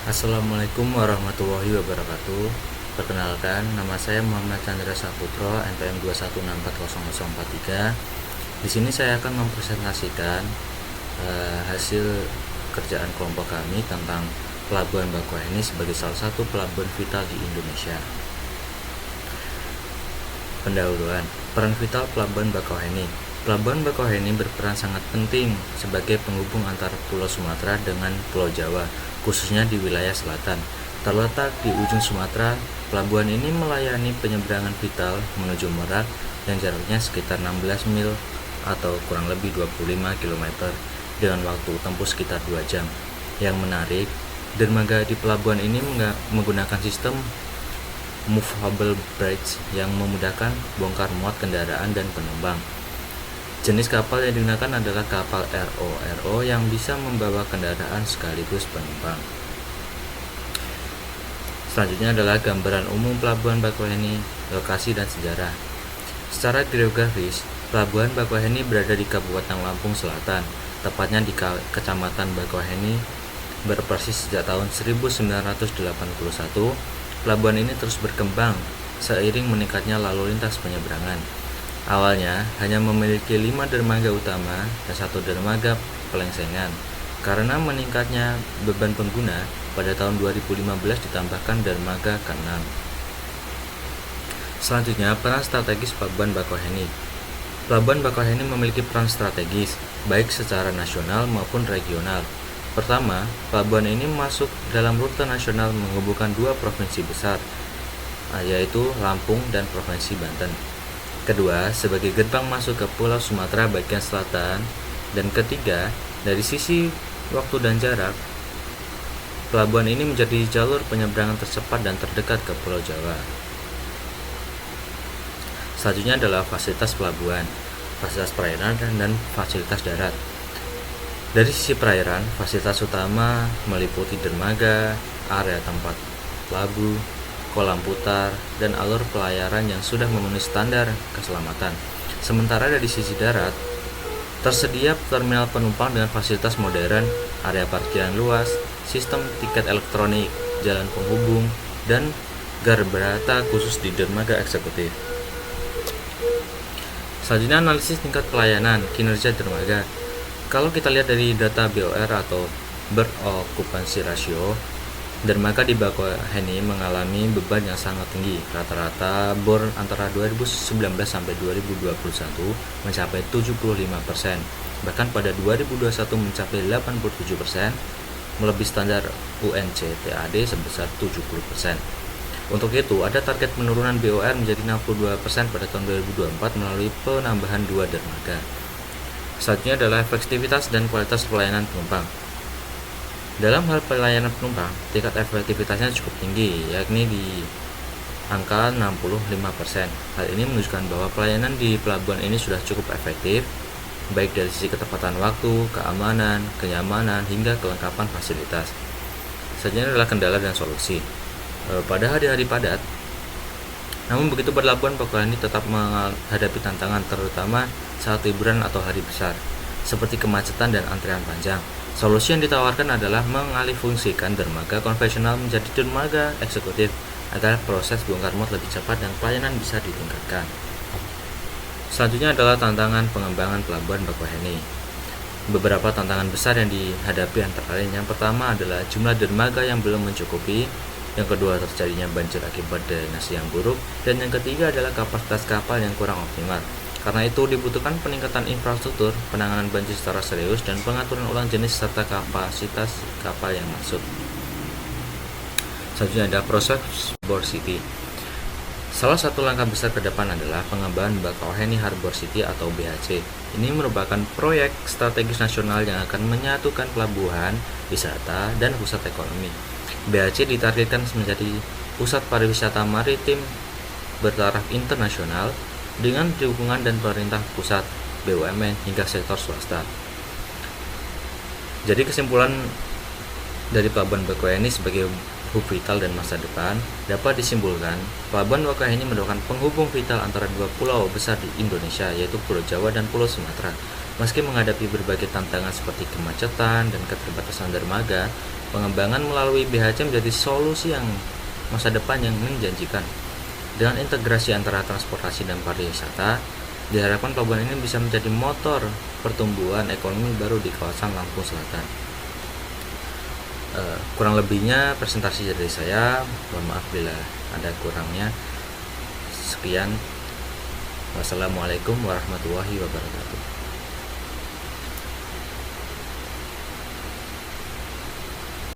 Assalamualaikum warahmatullahi wabarakatuh. Perkenalkan, nama saya Muhammad Chandra Saputro, NPM 2164043. Di sini saya akan mempresentasikan hasil kerjaan kelompok kami tentang Pelabuhan Bakauheni sebagai salah satu pelabuhan vital di Indonesia. Pendahuluan, peran vital Pelabuhan Bakauheni. Pelabuhan Bakauheni berperan sangat penting sebagai penghubung antara Pulau Sumatera dengan Pulau Jawa, khususnya di wilayah selatan. Terletak di ujung Sumatera, pelabuhan ini melayani penyeberangan vital menuju Merak yang jaraknya sekitar 16 mil atau kurang lebih 25 km dengan waktu tempuh sekitar 2 jam. Yang menarik, dermaga di pelabuhan ini menggunakan sistem movable bridge yang memudahkan bongkar muat kendaraan dan penumpang. Jenis kapal yang digunakan adalah kapal RO yang bisa membawa kendaraan sekaligus penumpang. Selanjutnya adalah gambaran umum Pelabuhan Bakauheni, lokasi dan sejarah. Secara geografis, Pelabuhan Bakauheni berada di Kabupaten Lampung Selatan, tepatnya di Kecamatan Bakauheni. Beroperasi sejak tahun 1981, pelabuhan ini terus berkembang seiring meningkatnya lalu lintas penyeberangan. Awalnya hanya memiliki 5 dermaga utama dan 1 dermaga pelengsengan. Karena meningkatnya beban pengguna, pada tahun 2015 ditambahkan dermaga ke-6. Selanjutnya, peran strategis Pelabuhan Bakauheni. Pelabuhan Bakauheni memiliki peran strategis, baik secara nasional maupun regional. Pertama, pelabuhan ini masuk dalam rute nasional menghubungkan 2 provinsi besar, yaitu Lampung dan Provinsi Banten. Kedua, sebagai gerbang masuk ke Pulau Sumatera bagian selatan. Dan ketiga, dari sisi waktu dan jarak, pelabuhan ini menjadi jalur penyeberangan tercepat dan terdekat ke Pulau Jawa. Selanjutnya adalah fasilitas pelabuhan, fasilitas perairan dan fasilitas darat. Dari sisi perairan, fasilitas utama meliputi dermaga, area tempat labuh, kolam putar, dan alur pelayaran yang sudah memenuhi standar keselamatan. Sementara dari sisi darat, tersedia terminal penumpang dengan fasilitas modern, area parkiran luas, sistem tiket elektronik, jalan penghubung, dan garbarata khusus di dermaga eksekutif. Selanjutnya analisis tingkat pelayanan kinerja dermaga. Kalau kita lihat dari data BOR atau Berth Occupancy Ratio, dermaga di Bakauheni mengalami beban yang sangat tinggi. Rata-rata bor antara 2019 sampai 2021 mencapai 75%. Bahkan pada 2021 mencapai 87%, melebihi standar UNCTAD sebesar 70%. Untuk itu, ada target penurunan BOR menjadi 62% pada tahun 2024 melalui penambahan 2 dermaga. Selanjutnya adalah efektivitas dan kualitas pelayanan penumpang. Dalam hal pelayanan penumpang, tingkat efektivitasnya cukup tinggi, yakni di angka 65%. Hal ini menunjukkan bahwa pelayanan di pelabuhan ini sudah cukup efektif, baik dari sisi ketepatan waktu, keamanan, kenyamanan, hingga kelengkapan fasilitas. Selanjutnya adalah kendala dan solusi. Pada hari-hari padat, namun begitu pelabuhan Bakauheni tetap menghadapi tantangan, terutama saat liburan atau hari besar, seperti kemacetan dan antrian panjang. Solusi yang ditawarkan adalah mengalihfungsikan dermaga konvensional menjadi dermaga eksekutif agar proses bongkar muat lebih cepat dan pelayanan bisa ditingkatkan. Selanjutnya adalah tantangan pengembangan Pelabuhan Bakauheni. Beberapa tantangan besar yang dihadapi antara lain, yang pertama adalah jumlah dermaga yang belum mencukupi, yang kedua terjadinya banjir akibat drainase yang buruk, dan yang ketiga adalah kapasitas kapal yang kurang optimal. Karena itu dibutuhkan peningkatan infrastruktur, penanganan banjir secara serius, dan pengaturan ulang jenis serta kapasitas kapal yang masuk. Selanjutnya ada proses Harbor City. Salah satu langkah besar ke depan adalah pengembangan Bakauheni Harbor City atau BHC. Ini merupakan proyek strategis nasional yang akan menyatukan pelabuhan, wisata, dan pusat ekonomi. BHC ditargetkan menjadi pusat pariwisata maritim bertaraf internasional dengan dukungan dan pemerintah pusat, BUMN, hingga sektor swasta. Jadi kesimpulan dari Pelabuhan Bakauheni sebagai hub vital dan masa depan dapat disimpulkan, Pelabuhan Bakauheni merupakan penghubung vital antara 2 pulau besar di Indonesia, yaitu Pulau Jawa dan Pulau Sumatera. Meski menghadapi berbagai tantangan seperti kemacetan dan keterbatasan dermaga, Pengembangan melalui BHC menjadi solusi yang masa depan yang menjanjikan. Dengan integrasi antara transportasi dan pariwisata, diharapkan pelabuhan ini bisa menjadi motor pertumbuhan ekonomi baru di kawasan Lampung Selatan. Kurang lebihnya presentasi dari saya, mohon maaf bila ada kurangnya. Sekian, wassalamualaikum warahmatullahi wabarakatuh.